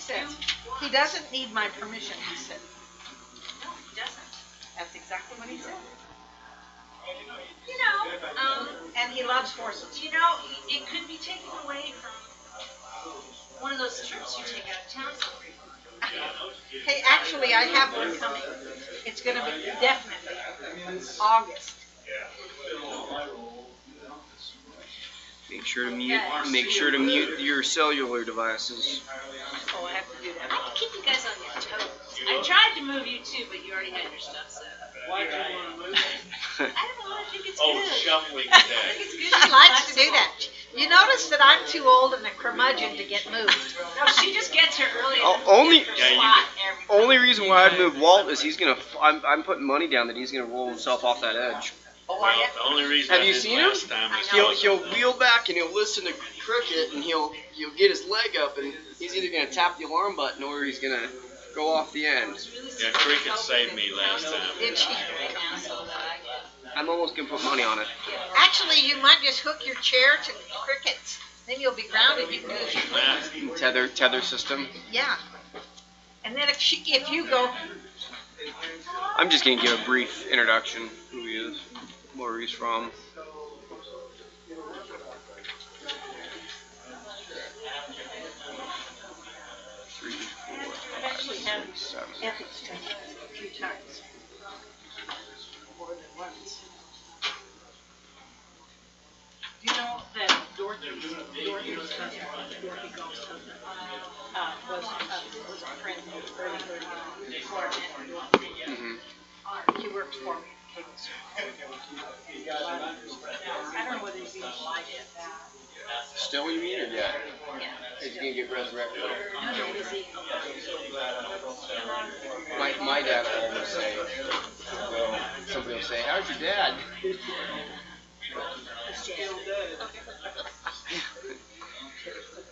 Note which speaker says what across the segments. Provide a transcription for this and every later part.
Speaker 1: said. He doesn't need my permission, he said.
Speaker 2: No, he doesn't.
Speaker 1: That's exactly what he said.
Speaker 2: You know,
Speaker 1: And he loves horses.
Speaker 2: you know, it could be taken away from one of those trips you take out of town so frequently.
Speaker 1: Hey, actually, I have one coming. It's going to be definitely August.
Speaker 3: Make sure to mute your cellular devices.
Speaker 1: Oh, I have to do
Speaker 2: I
Speaker 1: that.
Speaker 2: can keep you guys on your toes. I tried to move you too, but you already had your stuff set up.
Speaker 4: Why'd you want to move it?
Speaker 2: I don't know, I think it's
Speaker 4: Oh,
Speaker 2: good.
Speaker 4: shuffling
Speaker 2: I
Speaker 4: today.
Speaker 2: think it's good.
Speaker 1: She likes to do that. You notice that I'm too old and a curmudgeon to get moved.
Speaker 2: No, she just gets here early
Speaker 3: Oh,
Speaker 2: enough
Speaker 3: only-
Speaker 2: to get her
Speaker 4: Yeah, you
Speaker 2: spot every time.
Speaker 3: Only reason why I'd move Walt is I'm putting money down that he's gonna roll himself off that edge.
Speaker 1: Oh,
Speaker 4: Well, the only reason
Speaker 3: Have
Speaker 4: I
Speaker 3: you
Speaker 4: did
Speaker 3: seen him?
Speaker 4: last time is
Speaker 3: He'll wheel back and he'll listen to cricket and he'll get his leg up and he's either gonna tap the alarm button or he's gonna go off the end.
Speaker 4: Yeah, cricket saved me last time.
Speaker 1: Did she?
Speaker 3: I'm almost gonna put money on it.
Speaker 1: Actually, you might just hook your chair to the crickets. Then you'll be grounded. You can do it.
Speaker 4: Yeah.
Speaker 3: Tether system.
Speaker 1: Yeah. And then if you go,
Speaker 3: I'm just gonna give a brief introduction who he is, where he's from.
Speaker 1: I've actually had ethics training a few times. More than once. You know that Dorothy's husband, Dorothy Gold's husband, was a friend of early before I met Dorothy. He worked for me at cable service. I don't know whether he's even alive yet.
Speaker 3: Still, you mean, or yet?
Speaker 1: Yeah.
Speaker 3: Is he gonna get resurrected?
Speaker 1: No, is he?
Speaker 3: My dad will always say, somebody will say, "How's your dad?"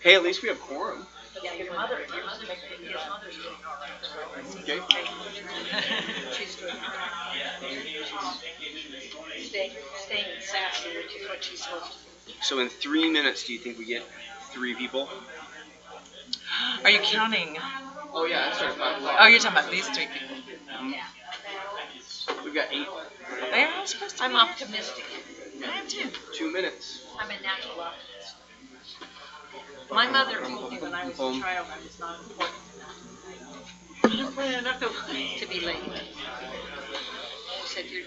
Speaker 3: Hey, at least we have quorum.
Speaker 1: Yeah, his mother's doing all right.
Speaker 3: Okay.
Speaker 1: She's doing all right. Staying sassy, which is what she's supposed to do.
Speaker 3: So in 3 minutes, do you think we get 3 people?
Speaker 5: Are you counting?
Speaker 3: Oh yeah, that starts 5 o'clock.
Speaker 5: Oh, you're talking about these 3 people.
Speaker 3: We've got 8.
Speaker 5: They are supposed to
Speaker 1: I'm
Speaker 5: be.
Speaker 1: optimistic.
Speaker 5: I am too.
Speaker 3: 2 minutes.
Speaker 1: I'm a natural optimist. My mother told me when I was a child I was not important enough to be late. She said, you're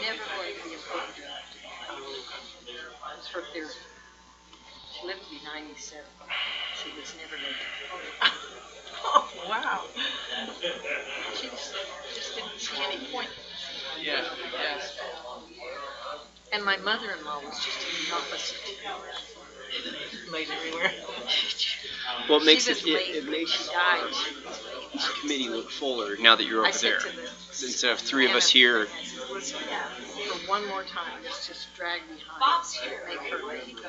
Speaker 1: never going to be important enough to be late. That was her theory. She lived to be 97. She was never late.
Speaker 5: Oh, wow.
Speaker 1: She just didn't see any point.
Speaker 3: Yeah. Yes.
Speaker 1: And my mother-in-law was just the opposite.
Speaker 5: Late everywhere.
Speaker 3: Well, it makes
Speaker 1: She was late.
Speaker 3: it makes
Speaker 1: She died.
Speaker 3: the committee look fuller now that you're
Speaker 1: I
Speaker 3: over
Speaker 1: said
Speaker 3: there.
Speaker 1: to them,
Speaker 3: Instead of 3 of us here.
Speaker 1: listen, for one more time, let's just drag behind.
Speaker 2: Bob's here.
Speaker 1: Make her late.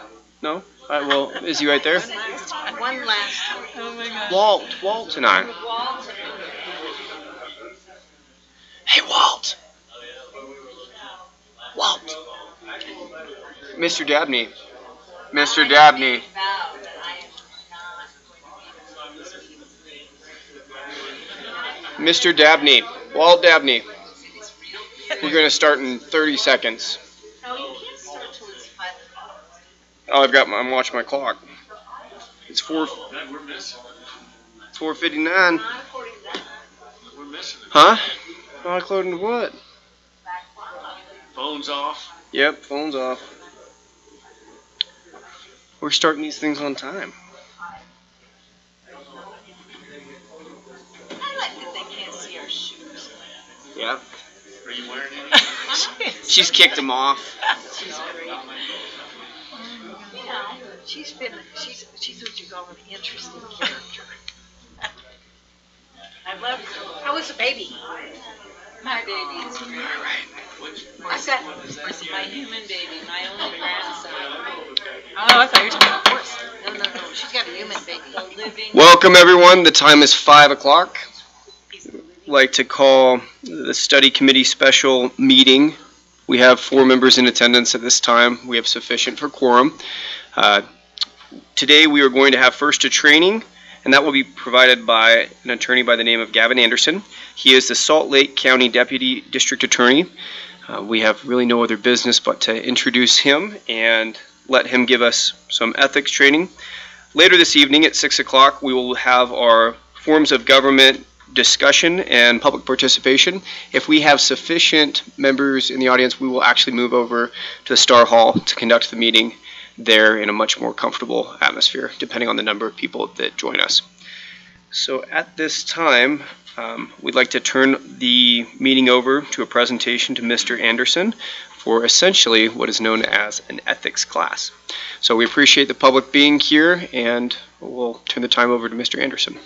Speaker 3: No? Well, is he right there?
Speaker 1: One last time.
Speaker 5: Oh my God.
Speaker 3: Walt and I. Hey, Walt. Walt. Mr. Dabney. Mr. Dabney. Mr. Dabney. Walt Dabney. We're going to start in 30 seconds.
Speaker 2: No, you can't start till it's 5 o'clock.
Speaker 3: Oh, I'm watching my clock. It's 4:59.
Speaker 4: We're missing.
Speaker 3: It's 4:59.
Speaker 2: Not according to that.
Speaker 4: We're missing it.
Speaker 3: Huh? Not according to what?
Speaker 4: Phones off.
Speaker 3: Yep, phone's off. We're starting these things on time.
Speaker 2: I like that they can't see our shoes.
Speaker 3: Yep.
Speaker 4: Are you wearing any?
Speaker 3: She's kicked him off.
Speaker 1: She's great.
Speaker 2: You know.
Speaker 1: She's what you call an interesting character. I love her. How was the baby?
Speaker 2: My baby is great.
Speaker 1: I said,
Speaker 2: My human baby, my only grandson.
Speaker 5: Oh, I thought you were talking about horse.
Speaker 1: no. She's got a human baby.
Speaker 2: The living.
Speaker 3: Welcome, everyone. The time is 5 o'clock. I'd like to call the study committee special meeting. We have 4 members in attendance at this time. We have sufficient for quorum. Today we are going to have first a training and that will be provided by an attorney by the name of Gavin Anderson. He is the Salt Lake County Deputy District Attorney. We have really no other business but to introduce him and let him give us some ethics training. Later this evening at 6 o'clock, we will have our forms of government discussion and public participation. If we have sufficient members in the audience, we will actually move over to the Star Hall to conduct the meeting there in a much more comfortable atmosphere, depending on the number of people that join us. So at this time, we'd like to turn the meeting over to a presentation to Mr. Anderson for essentially what is known as an ethics class. So we appreciate the public being here, and we'll turn the time over to Mr. Anderson.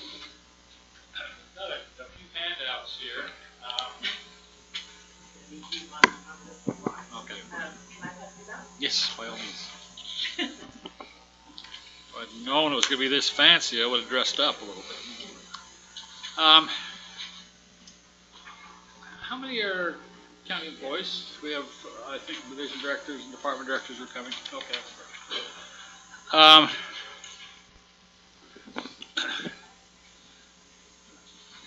Speaker 6: Got a few handouts here. Okay. Yes, by all means. If I'd known it was going to be this fancy, I would have dressed up a little bit. How many are county employees? We have, I think, division directors and department directors are coming. Okay.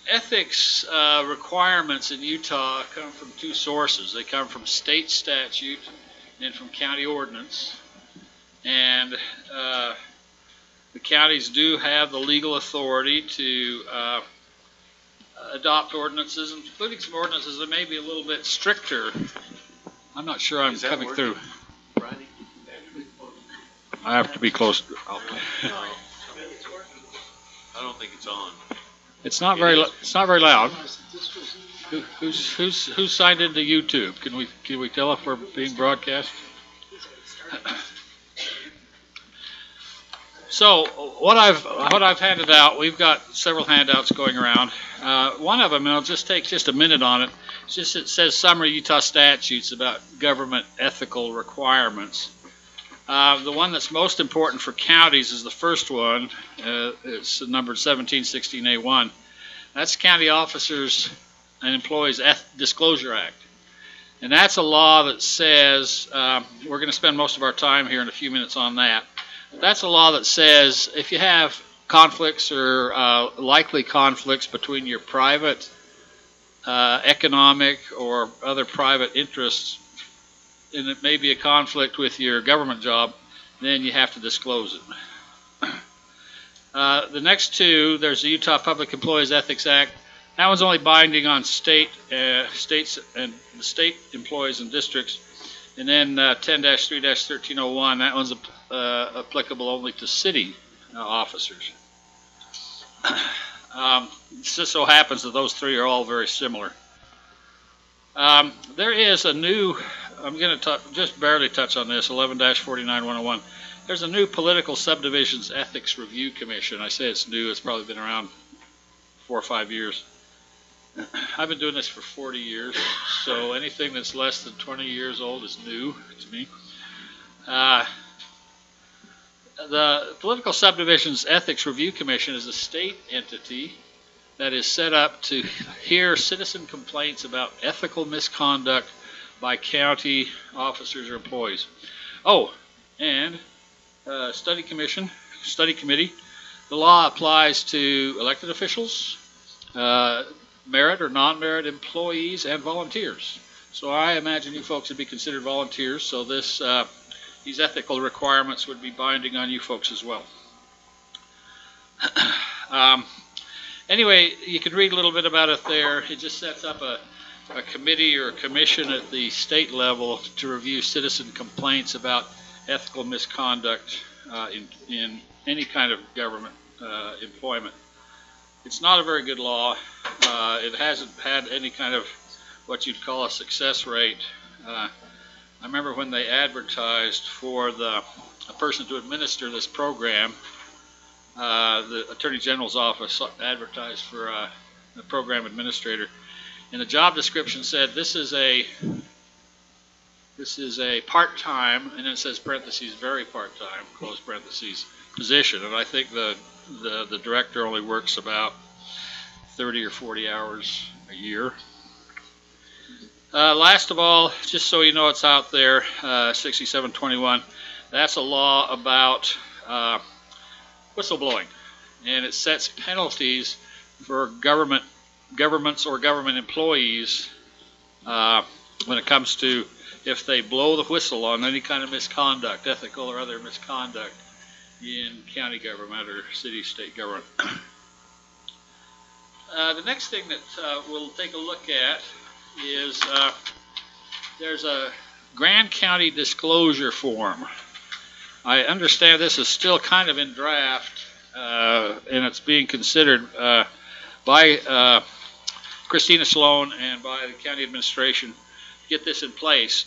Speaker 6: Ethics requirements in Utah come from two sources. They come from state statute and from county ordinance. And the counties do have the legal authority to adopt ordinances, including some ordinances that may be a little bit stricter. I'm not sure I'm coming through. I have to be close.
Speaker 4: I don't think it's on.
Speaker 6: It's not very. It's not very loud. Who's signed into YouTube? Can we tell if we're being broadcast? So what I've handed out, we've got several handouts going around. One of them, and I'll just take just a minute on it. It says summary Utah statutes about government ethical requirements. The one that's most important for counties is the first one. It's numbered 1716A1. That's County Officers and Employees Disclosure Act. And that's a law that says, we're going to spend most of our time here in a few minutes on that. That's a law that says if you have conflicts or likely conflicts between your private economic or other private interests, and it may be a conflict with your government job, then you have to disclose it. The next two, there's the Utah Public Employees Ethics Act. That one's only binding on states and the state employees and districts. And then 10-3-1301, that one's applicable only to city officers. It just so happens that those three are all very similar. There is a new, I'm going to just barely touch on this, 11-49-101. There's a new Political Subdivisions Ethics Review Commission. I say it's new, it's probably been around 4 or 5 years. I've been doing this for 40 years, so anything that's less than 20 years old is new to me. The Political Subdivisions Ethics Review Commission is a state entity that is set up to hear citizen complaints about ethical misconduct by county officers or employees. Oh, and study committee. The law applies to elected officials, merit or non-merit employees, and volunteers. So I imagine you folks would be considered volunteers, so these ethical requirements would be binding on you folks as well. Anyway, you can read a little bit about it there. It just sets up a committee or a commission at the state level to review citizen complaints about ethical misconduct in any kind of government employment. It's not a very good law. It hasn't had any kind of what you'd call a success rate. I remember when they advertised for a person to administer this program, the Attorney General's office advertised for a program administrator, and the job description said this is a part-time, and then it says parentheses, very part-time, close parentheses, position. And I think the director only works about 30 or 40 hours a year. Last of all, just so you know it's out there, 6721, that's a law about whistleblowing. and it sets penalties for governments or government employees when it comes to if they blow the whistle on any kind of misconduct, ethical or other misconduct in county government or city, state government. The next thing that we'll take a look at is there's a Grand County disclosure form. I understand this is still kind of in draft, and it's being considered by Christina Sloan and by the county administration to get this in place.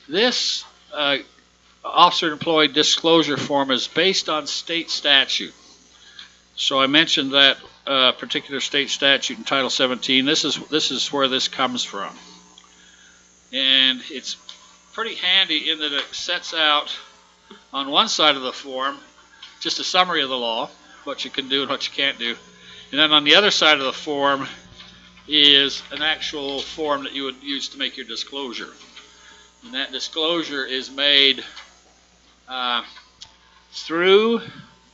Speaker 6: This officer-employee disclosure form is based on state statute. So I mentioned that particular state statute in Title 17. This is where this comes from, and it's pretty handy in that it sets out on one side of the form just a summary of the law, what you can do and what you can't do, and then on the other side of the form is an actual form that you would use to make your disclosure, and that disclosure is made through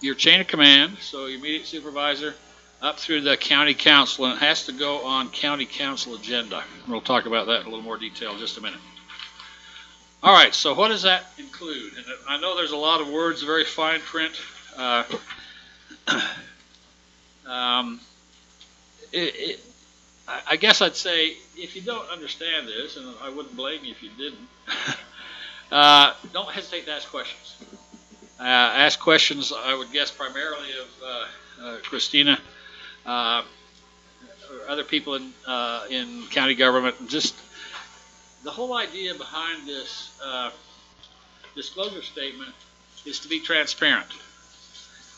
Speaker 6: your chain of command, so your immediate supervisor, up through the county council, and it has to go on county council agenda. We'll talk about that in a little more detail in just a minute. All right, so what does that include? And I know there's a lot of words, very fine print. I guess I'd say if you don't understand this, and I wouldn't blame you if you didn't, don't hesitate to ask questions. Ask questions, I would guess, primarily of Christina, or other people in county government. Just the whole idea behind this disclosure statement is to be transparent.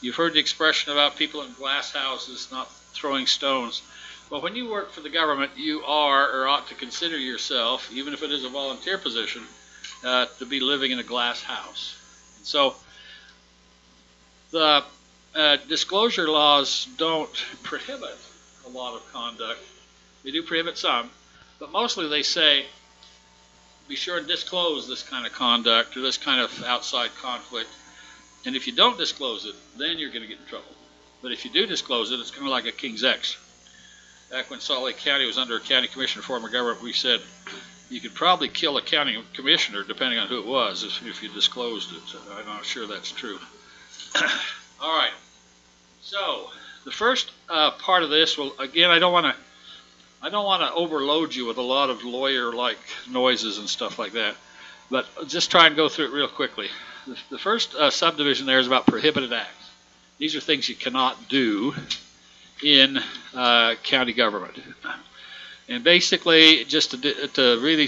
Speaker 6: You've heard the expression about people in glass houses not throwing stones. Well, when you work for the government, you are or ought to consider yourself, even if it is a volunteer position, to be living in a glass house. And so the disclosure laws don't prohibit a lot of conduct. They do prohibit some, but mostly they say be sure and disclose this kind of conduct or this kind of outside conflict. And if you don't disclose it, then you're going to get in trouble. But if you do disclose it, it's kind of like a King's X. Back when Salt Lake County was under a county commissioner form of government, we said you could probably kill a county commissioner, depending on who it was, if you disclosed it. I'm not sure that's true. All right. So the first part of this will, again, I don't want to overload you with a lot of lawyer-like noises and stuff like that, but just try and go through it real quickly. The first subdivision there is about prohibited acts. These are things you cannot do in county government. And basically, just to really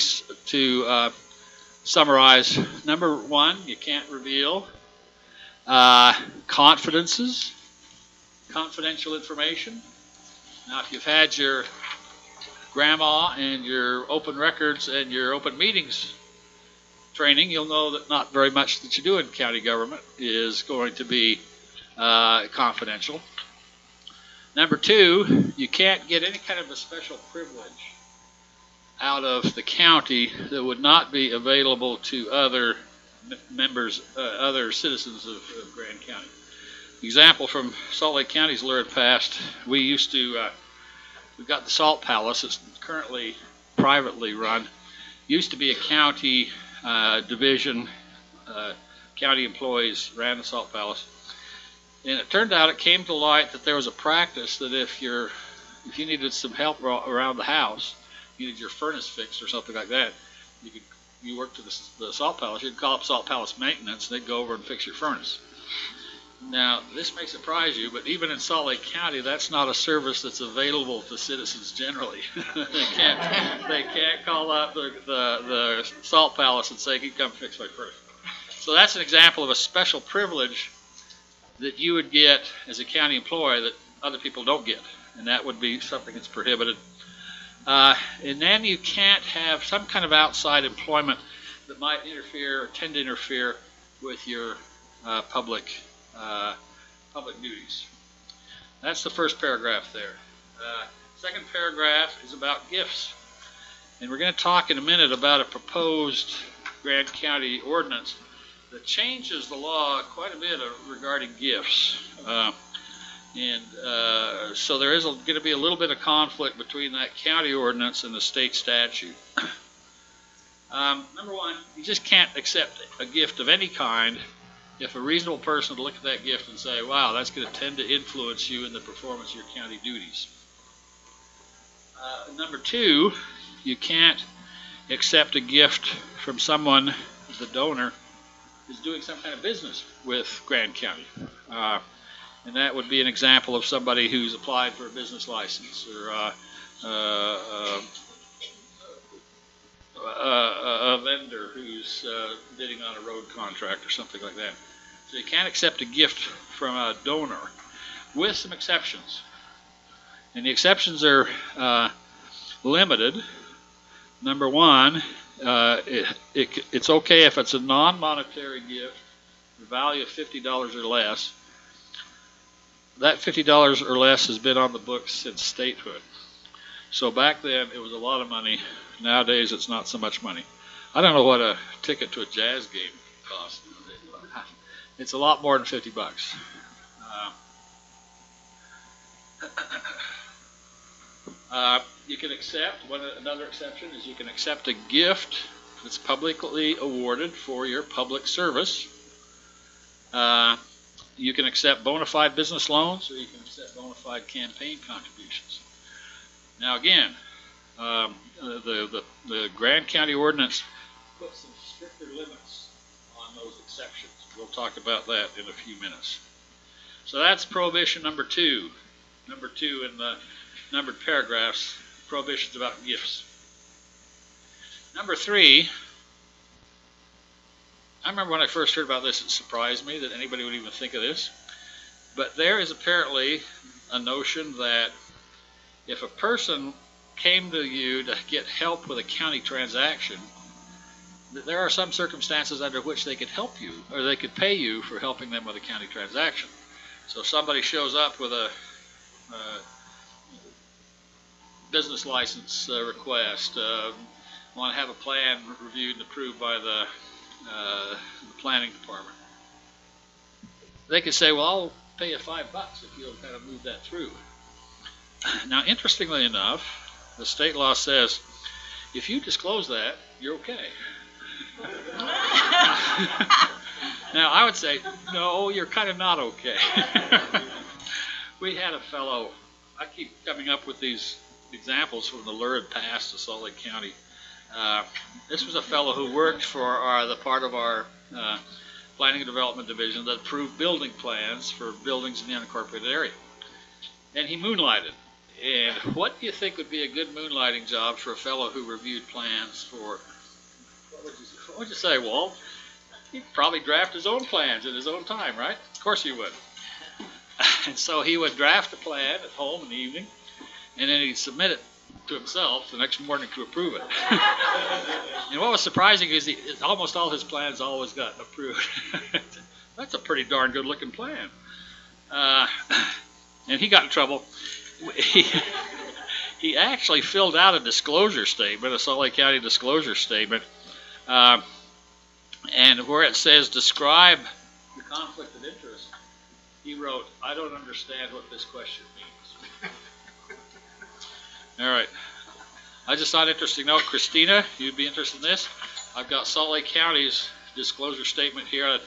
Speaker 6: summarize, number one, you can't reveal confidences, confidential information. Now, if you've had your grandma and your open records and your open meetings training, you'll know that not very much that you do in county government is going to be confidential. Number two, you can't get any kind of a special privilege out of the county that would not be available to other members, other citizens of Grand County. Example from Salt Lake County's lurid past, we used to, we've got the Salt Palace. It's currently privately run. Used to be a county division. County employees ran the Salt Palace. And it turned out, it came to light that there was a practice that if you needed some help around the house, you needed your furnace fixed or something like that, you worked at the Salt Palace, you'd call up Salt Palace Maintenance, and they'd go over and fix your furnace. Now, this may surprise you, but even in Salt Lake County, that's not a service that's available to citizens generally. They can't call up the Salt Palace and say, "Can you come fix my furnace?" So that's an example of a special privilege that you would get as a county employee that other people don't get, and that would be something that's prohibited. And then you can't have some kind of outside employment that might interfere or tend to interfere with your public duties. That's the first paragraph there. Second paragraph is about gifts, and we're going to talk in a minute about a proposed Grand County ordinance that changes the law quite a bit regarding gifts. So there is going to be a little bit of conflict between that county ordinance and the state statute. Number one, you just can't accept a gift of any kind if a reasonable person would look at that gift and say, wow, that's going to tend to influence you in the performance of your county duties. Number two, you can't accept a gift from someone, the donor, is doing some kind of business with Grand County. And that would be an example of somebody who's applied for a business license or a vendor who's bidding on a road contract or something like that. So you can't accept a gift from a donor, with some exceptions. And the exceptions are limited. Number one, it's okay if it's a non-monetary gift, the value of $50 or less. That $50 or less has been on the books since statehood. So back then it was a lot of money. Nowadays it's not so much money. I don't know what a ticket to a jazz game costs. It's a lot more than $50. You can accept, another exception is you can accept a gift that's publicly awarded for your public service. You can accept bona fide business loans, or you can accept bona fide campaign contributions. Now again, the Grand County Ordinance puts some stricter limits on those exceptions. We'll talk about that in a few minutes. So that's prohibition number two. Number two in the numbered paragraphs, prohibitions about gifts. Number three, I remember when I first heard about this, it surprised me that anybody would even think of this. But there is apparently a notion that if a person came to you to get help with a county transaction, that there are some circumstances under which they could help you, or they could pay you for helping them with a county transaction. So if somebody shows up with a business license request, want to have a plan reviewed and approved by the planning department, they could say, well, I'll pay you $5 if you'll kind of move that through. Now, interestingly enough, the state law says if you disclose that, you're okay. Now, I would say, no, you're kind of not okay. We had a fellow, I keep coming up with these examples from the lurid past of Salt Lake County. This was a fellow who worked for the part of our Planning and Development Division that approved building plans for buildings in the unincorporated area. And he moonlighted. And what do you think would be a good moonlighting job for a fellow who reviewed plans for, what would you say, Walt? He'd probably draft his own plans in his own time, right? Of course he would. And so he would draft a plan at home in the evening, and then he'd submit it to himself the next morning to approve it. And what was surprising is almost all his plans always got approved. That's a pretty darn good looking plan. And he got in trouble. He actually filled out a disclosure statement, a Salt Lake County disclosure statement, and where it says describe the conflict of interest, he wrote, I don't understand what this question means. All right. I just thought interesting note. Christina, you'd be interested in this? I've got Salt Lake County's disclosure statement here.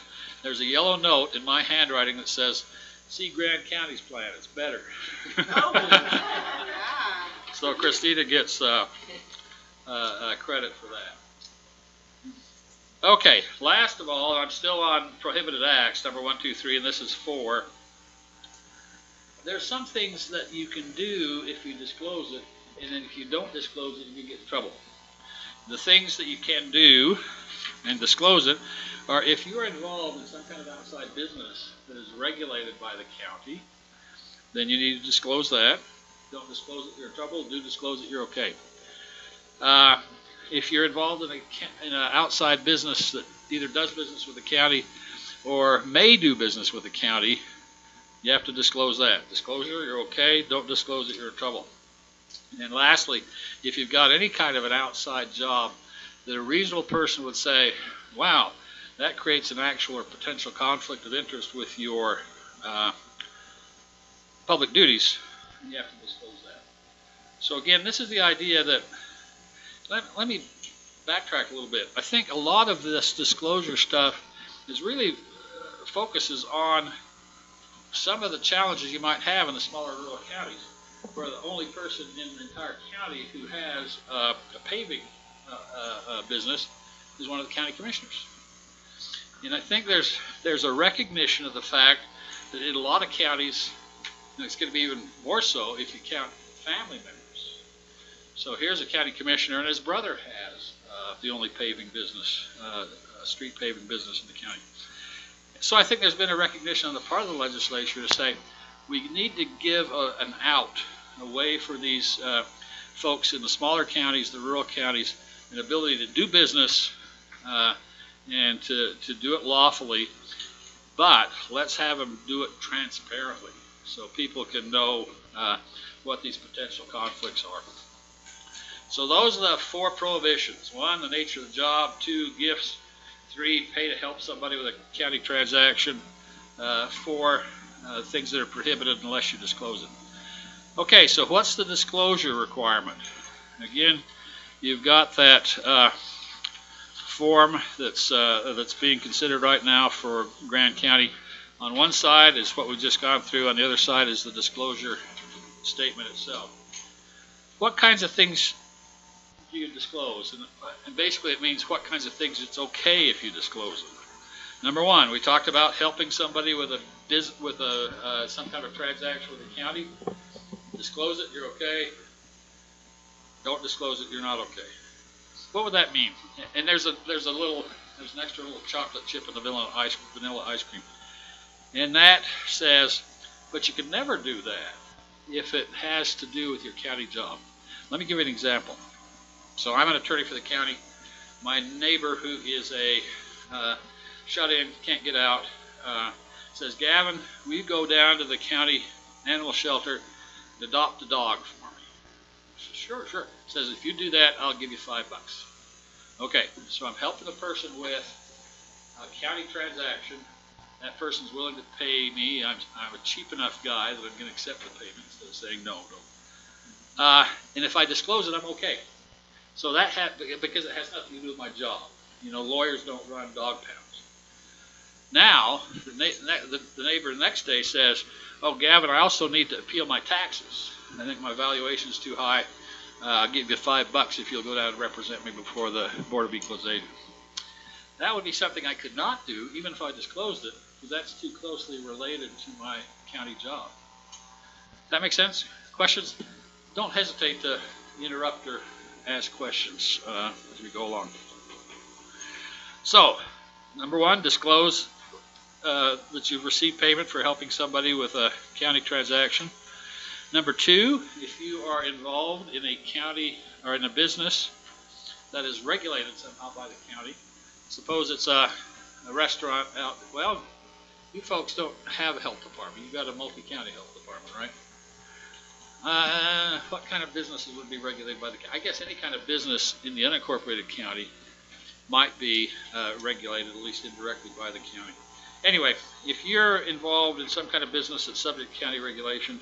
Speaker 6: There's a yellow note in my handwriting that says, see Grand County's plan, it's better. So Christina gets credit for that. Okay, last of all, I'm still on prohibited acts, number 1, 2, 3, and this is 4. There's some things that you can do if you disclose it, and then if you don't disclose it, you get in trouble. The things that you can do and disclose it are if you are involved in some kind of outside business that is regulated by the county, then you need to disclose that. Don't disclose it, you're in trouble. Do disclose it, you're okay. If you're involved in an outside business that either does business with the county or may do business with the county, you have to disclose that. Disclosure, you're okay. Don't disclose it, you're in trouble. And lastly, if you've got any kind of an outside job that a reasonable person would say, wow, that creates an actual or potential conflict of interest with your public duties, and you have to disclose that. So again, this is the idea that, let me backtrack a little bit. I think a lot of this disclosure stuff is really focuses on some of the challenges you might have in the smaller rural counties, where the only person in the entire county who has a paving business is one of the county commissioners. And I think there's a recognition of the fact that in a lot of counties, and it's going to be even more so if you count family members. So here's a county commissioner, and his brother has the only paving business, street paving business in the county. So I think there's been a recognition on the part of the legislature to say we need to give an out, a way for these folks in the smaller counties, the rural counties, an ability to do business and to do it lawfully, but let's have them do it transparently so people can know what these potential conflicts are. So those are the 4 prohibitions. 1, the nature of the job. 2, gifts. 3, pay to help somebody with a county transaction. 4, things that are prohibited unless you disclose it. Okay, so what's the disclosure requirement? Again, you've got that form that's being considered right now for Grand County. On one side is what we've just gone through. On the other side is the disclosure statement itself. What kinds of things do you disclose? And basically it means what kinds of things it's okay if you disclose them. Number 1, we talked about helping somebody with some kind of transaction with the county. Disclose it, you're okay. Don't disclose it, you're not okay. What would that mean? And there's an extra little chocolate chip in the vanilla ice cream. And that says, but you can never do that if it has to do with your county job. Let me give you an example. So I'm an attorney for the county. My neighbor, who is a shut-in, can't get out, says, Gavin, will you go down to the county animal shelter and adopt a dog for me? I said, sure. Says, if you do that, I'll give you $5. Okay, so I'm helping a person with a county transaction. That person's willing to pay me. I'm a cheap enough guy that I'm going to accept the payment instead of saying no. And if I disclose it, I'm okay. So that because it has nothing to do with my job. You know, lawyers don't run dog pounds. Now, the neighbor the next day says, oh, Gavin, I also need to appeal my taxes. I think my valuation is too high. I'll give you $5 if you'll go down and represent me before the Board of Equalization. That would be something I could not do, even if I disclosed it, because that's too closely related to my county job. Does that make sense? Questions? Don't hesitate to interrupt or ask questions as we go along. So, number 1, disclose that you've received payment for helping somebody with a county transaction. Number 2, if you are involved in a county or in a business that is regulated somehow by the county, suppose it's a restaurant out, well, you folks don't have a health department. You've got a multi-county health department, right? What kind of businesses would be regulated by the county? I guess any kind of business in the unincorporated county might be regulated, at least indirectly, by the county. Anyway, if you're involved in some kind of business that's subject to county regulation,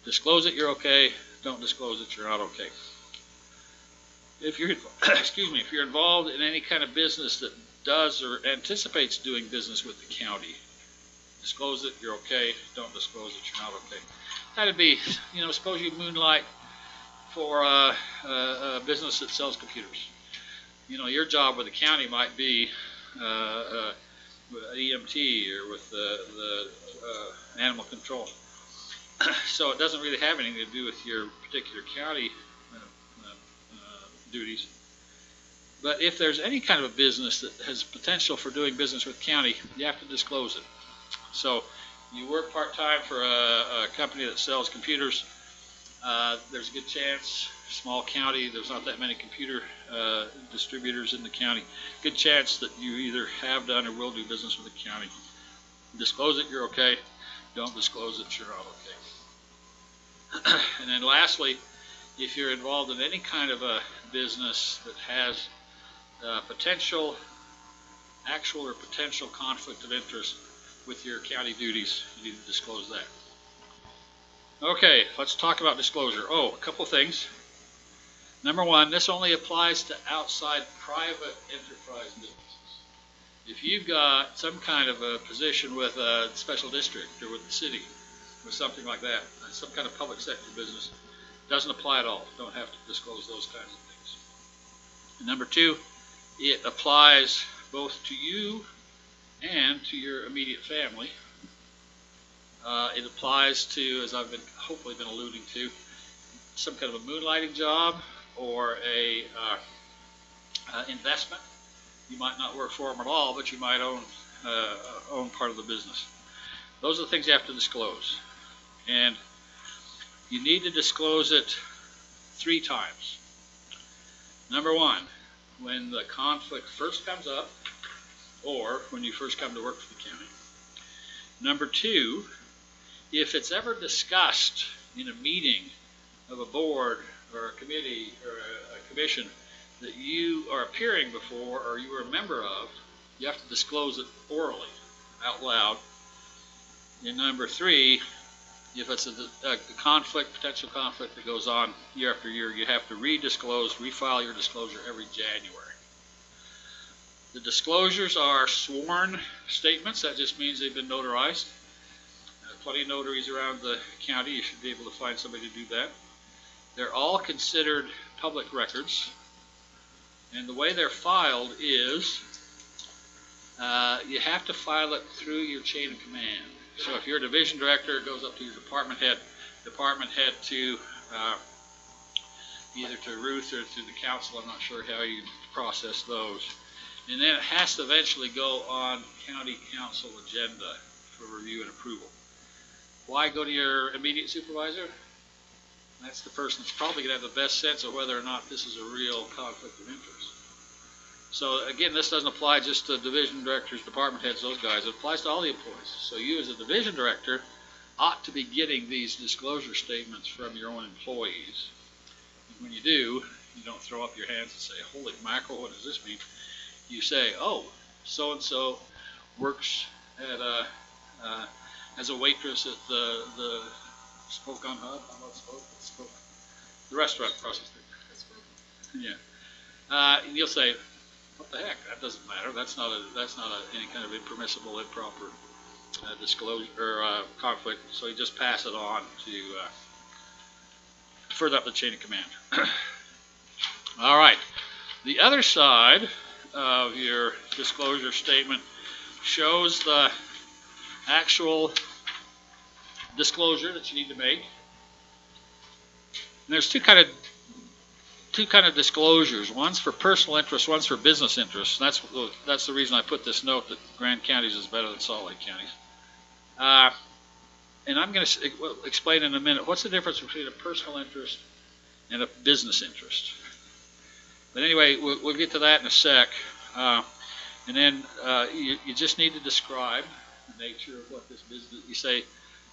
Speaker 6: disclose it, you're okay. Don't disclose it, you're not okay. If you're, if you're involved in any kind of business that does or anticipates doing business with the county, disclose it, you're okay. Don't disclose it, you're not okay. That'd be, suppose you moonlight for a business that sells computers. Your job with the county might be with EMT or with the animal control. So it doesn't really have anything to do with your particular county duties. But if there's any kind of a business that has potential for doing business with county, you have to disclose it. So you work part-time for a company that sells computers. There's a good chance, small county, there's not that many computer distributors in the county. Good chance that you either have done or will do business with the county. Disclose it, you're okay. Don't disclose it, you're not okay. And then lastly, if you're involved in any kind of a business that has potential actual or potential conflict of interest with your county duties, you need to disclose that. Okay, let's talk about disclosure. Oh, a couple things. Number one, this only applies to outside private enterprise businesses. If you've got some kind of a position with a special district or with the city, or something like that, some kind of public sector business, doesn't apply at all. Don't have to disclose those kinds of things. And number two, it applies both to you and to your immediate family. It applies to, as I've hopefully been alluding to, some kind of a moonlighting job or a investment. You might not work for them at all, but you might own part of the business. Those are the things you have to disclose. And you need to disclose it 3 times. Number one, when the conflict first comes up, or when you first come to work for the county. Number two, if it's ever discussed in a meeting of a board or a committee or a commission that you are appearing before or you are a member of, you have to disclose it orally, out loud. And number three, if it's a conflict, potential conflict that goes on year after year, you have to redisclose, refile your disclosure every January. The disclosures are sworn statements. That just means they've been notarized. Plenty of notaries around the county. You should be able to find somebody to do that. They're all considered public records. And the way they're filed is you have to file it through your chain of command. So if you're a division director, it goes up to your department head to either to Ruth or to the council. I'm not sure how you process those. And then it has to eventually go on county council agenda for review and approval. Why go to your immediate supervisor? That's the person that's probably going to have the best sense of whether or not this is a real conflict of interest. So again, this doesn't apply just to division directors, department heads, those guys. It applies to all the employees. So you as a division director ought to be getting these disclosure statements from your own employees. And when you do, you don't throw up your hands and say, holy mackerel, what does this mean? You say, oh, so-and-so works at as a waitress at the Spokane Hub. How about Spokane? The restaurant across the street. Yeah. And you'll say, what the heck? That doesn't matter. That's not any kind of impermissible, improper disclosure or conflict. So you just pass it on to further up the chain of command. All right. The other side of your disclosure statement shows the actual disclosure that you need to make. And there's two kind of disclosures. One's for personal interest, one's for business interest. That's the reason I put this note that Grand County's is better than Salt Lake County's. And I'm going to explain in a minute what's the difference between a personal interest and a business interest. But anyway, we'll get to that in a sec. And then you just need to describe the nature of what this business. You say,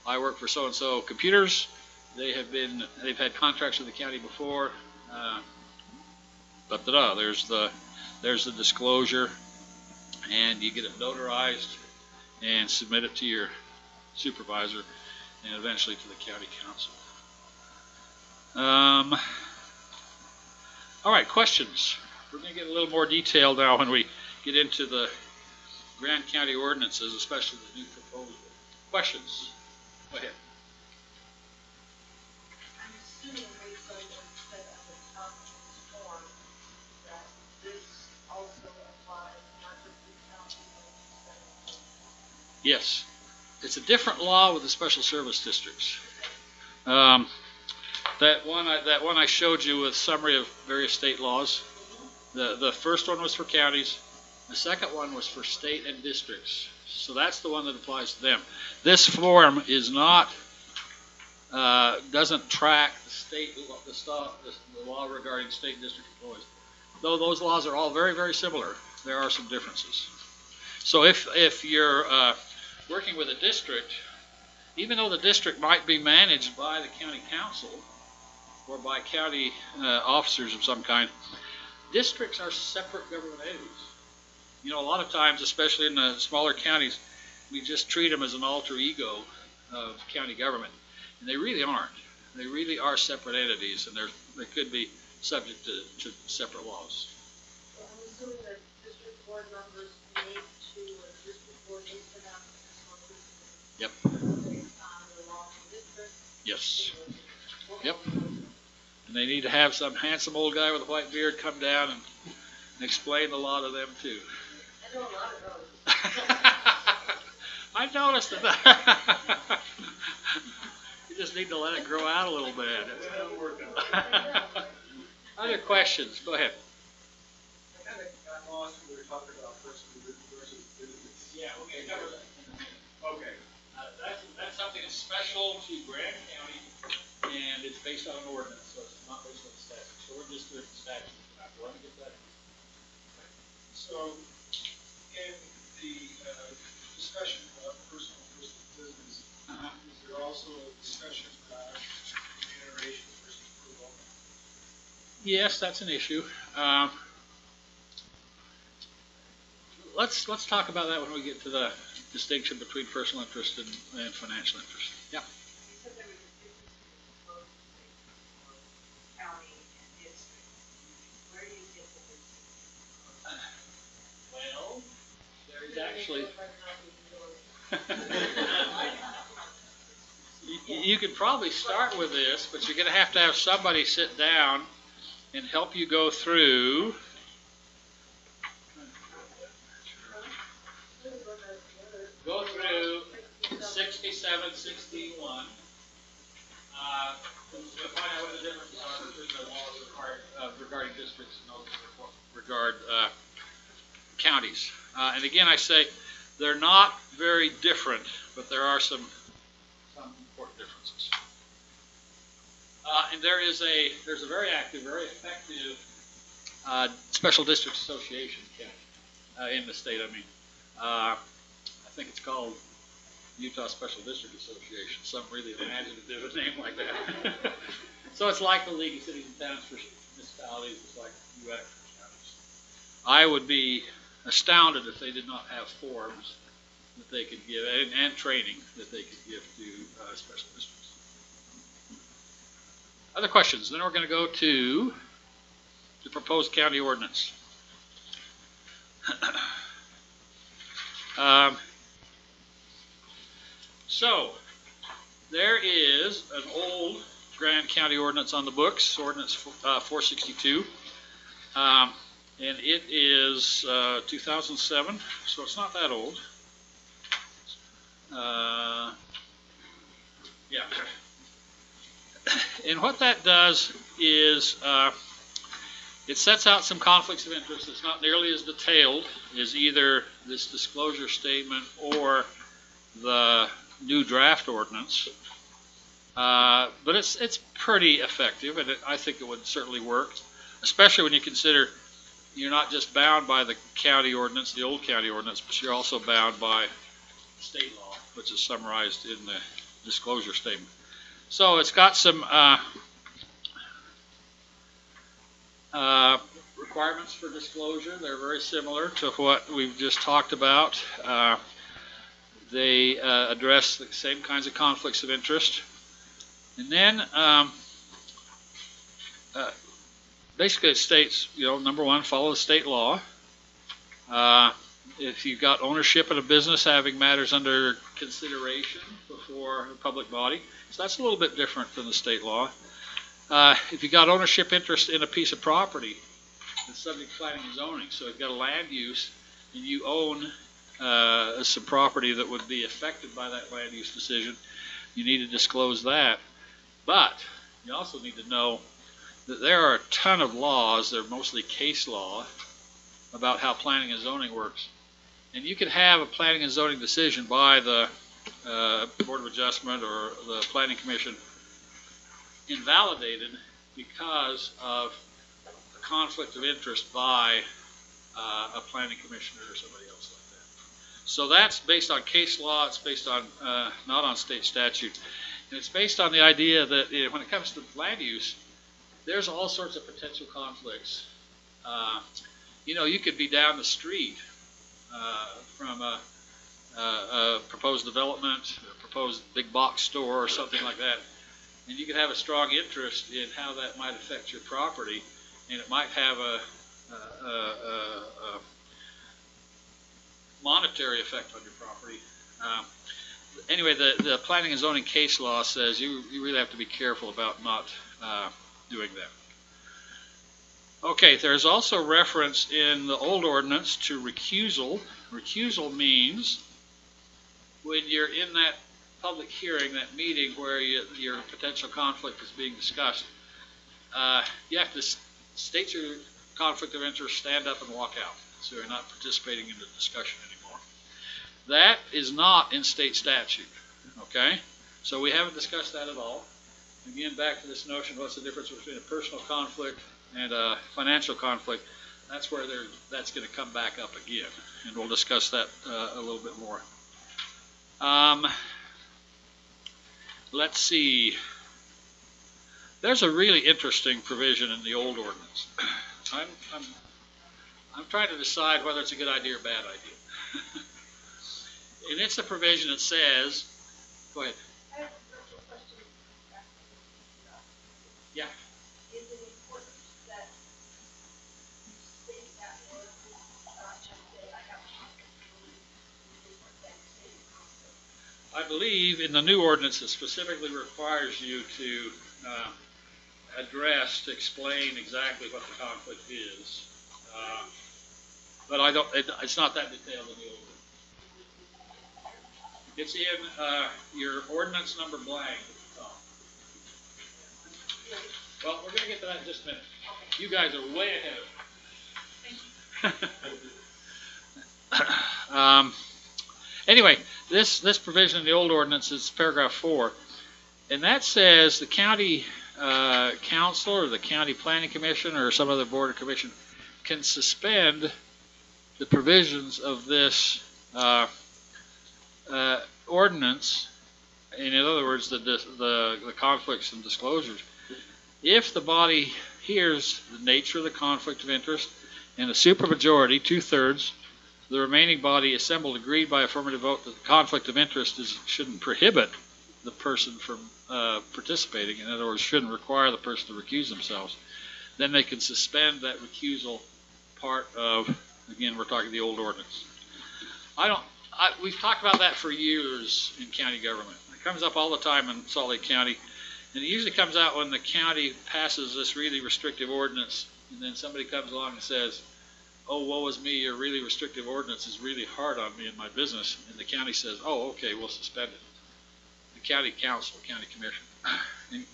Speaker 6: I work for so-and-so Computers. They've had contracts with the county before. There's the disclosure, and you get it notarized and submit it to your supervisor and eventually to the county council. All right, questions. We're going to get a little more detailed now when we get into the Grand County ordinances, especially the new proposal. Questions? Go ahead.
Speaker 7: I'm assuming based on what you said at the top of this form, that this also applies not just to county, but to state.
Speaker 6: Yes. It's a different law with the special service districts. That one I showed you with summary of various state laws. The first one was for counties. The second one was for state and districts. So that's the one that applies to them. This form is not doesn't track the law regarding state and district employees. Though those laws are all very, very similar, there are some differences. So if you're working with a district, even though the district might be managed by the county council or by county officers of some kind, districts are separate government entities. You know, a lot of times, especially in the smaller counties, we just treat them as an alter ego of county government, and they really aren't. They really are separate entities, and they could be subject to separate laws.
Speaker 7: So I'm assuming that district board members need to, or district board needs to have a
Speaker 6: Yep.
Speaker 7: based on the law of the district.
Speaker 6: Yes. Yep. And they need to have some handsome old guy with a white beard come down and explain the law to them too.
Speaker 7: I know a lot of those.
Speaker 6: I noticed that. You just need to let it grow out a little bit. Other questions? Go ahead.
Speaker 8: I kind of got lost when we were talking about personal versus business.
Speaker 6: Yeah, okay, cover that. Okay, that's something that's special to Grant County, and it's based on an ordinance, so it's not based on the statute. So we're just doing the statute. Let me get that.
Speaker 8: So, in the discussion about personal versus business, is there also a discussion about remuneration versus approval?
Speaker 6: Yes, that's an issue. Let's talk about that when we get to the distinction between personal interest and financial interest. Yeah.
Speaker 7: You said there was a difference between proposed states or county and district. Where do you get the difference?
Speaker 6: Well, there is actually. You could probably start with this, but you're going to have somebody sit down and help you go through. Go through 67, 61. To find out what the differences are between the laws regarding districts and those regard counties. And again, I say they're not very different, but there are some important differences. And there's a very active, very effective special district association in the state. I think it's called Utah Special District Association. Some really imaginative name like that. So it's like the League of Cities and Towns for municipalities. It's like UX for counties. I would be astounded if they did not have forums that they could give and training that they could give to special districts. Other questions? Then we're going to go to the proposed county ordinance. So, there is an old Grand County ordinance on the books, Ordinance 462, and it is 2007, so it's not that old. Yeah. And what that does is it sets out some conflicts of interest. It's not nearly as detailed as either this disclosure statement or the new draft ordinance, but it's pretty effective, and I think it would certainly work, especially when you consider you're not just bound by the county ordinance, the old county ordinance, but you're also bound by state law, which is summarized in the disclosure statement. So it's got some requirements for disclosure. They're very similar to what we've just talked about. They address the same kinds of conflicts of interest. And then basically it states, number one, follow the state law. If you've got ownership in a business, having matters under consideration before a public body. So that's a little bit different than the state law. If you've got ownership interest in a piece of property, it's subject to planning and zoning. So if you've got a land use and you own some property that would be affected by that land use decision, you need to disclose that. But you also need to know that there are a ton of laws, they're mostly case law, about how planning and zoning works. And you could have a planning and zoning decision by the Board of Adjustment or the Planning Commission invalidated because of a conflict of interest by a planning commissioner or somebody else like that. So that's based on case law. It's based on not on state statute. And it's based on the idea that when it comes to land use, there's all sorts of potential conflicts. You could be down the street from a proposed development, a proposed big box store or something like that. And you could have a strong interest in how that might affect your property, and it might have a monetary effect on your property. Anyway, the planning and zoning case law says you really have to be careful about not doing that. Okay, there's also reference in the old ordinance to recusal. Recusal means when you're in that public hearing, that meeting where your potential conflict is being discussed, you have to state your conflict of interest, stand up and walk out, so you're not participating in the discussion anymore. That is not in state statute, okay? So we haven't discussed that at all. Again, back to this notion, what's the difference between a personal conflict and a financial conflict? That's where that's going to come back up again, and we'll discuss that a little bit more. Let's see. There's a really interesting provision in the old ordinance. I'm trying to decide whether it's a good idea or bad idea. And it's a provision that says, go ahead.
Speaker 7: I have a virtual question.
Speaker 6: Yeah.
Speaker 7: Is it important that you state that word, not just say, I have a conflict, that you say a conflict?
Speaker 6: I believe in the new ordinance it specifically requires you to address, to explain exactly what the conflict is. But I don't. It's not that detailed in the old one. It's in your ordinance number blank at the top. Well, we're going to get to that in just a minute. You guys are way ahead of me. Anyway, this provision in the old ordinance is paragraph 4, and that says the county council or the county planning commission or some other board or commission can suspend the provisions of this ordinance, in other words, the conflicts and disclosures, if the body hears the nature of the conflict of interest and a supermajority, 2/3, the remaining body assembled agreed by affirmative vote that the conflict of interest shouldn't prohibit the person from participating, in other words, shouldn't require the person to recuse themselves, then they can suspend that recusal part of, again, we're talking the old ordinance. We've talked about that for years in county government. It comes up all the time in Salt Lake County, and it usually comes out when the county passes this really restrictive ordinance, and then somebody comes along and says, oh, woe is me, your really restrictive ordinance is really hard on me and my business, and the county says, oh, okay, we'll suspend it. The county council, county commission. And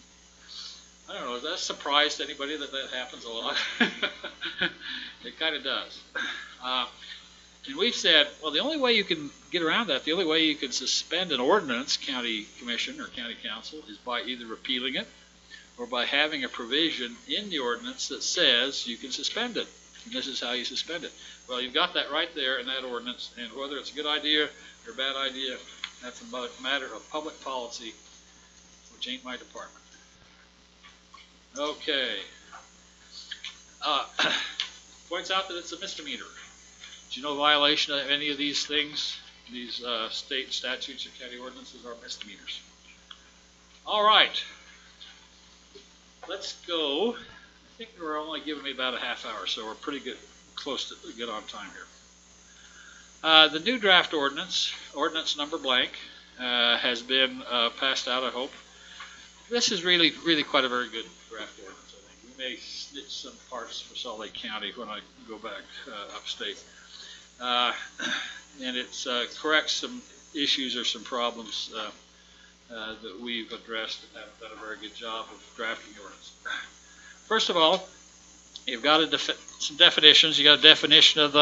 Speaker 6: I don't know, is that a surprise to anybody that happens a lot? It kind of does. And we've said, well, the only way you can get around that, the only way you can suspend an ordinance, county commission or county council, is by either repealing it or by having a provision in the ordinance that says you can suspend it. And this is how you suspend it. Well, you've got that right there in that ordinance, and whether it's a good idea or a bad idea, that's a matter of public policy, which ain't my department. Okay. Points out that it's a misdemeanor. Do you know violation of any of these things? These state statutes or county ordinances are misdemeanors. All right. Let's go. I think we're only giving me about a half hour, so we're pretty good, close to good on time here. The new draft ordinance, ordinance number blank, has been passed out, I hope. This is really quite a very good draft ordinance, I think. We may snitch some parts for Salt Lake County when I go back upstate. And it corrects some issues or some problems that we've addressed and haven't done a very good job of drafting the ordinance. First of all, you've got some definitions. You got a definition of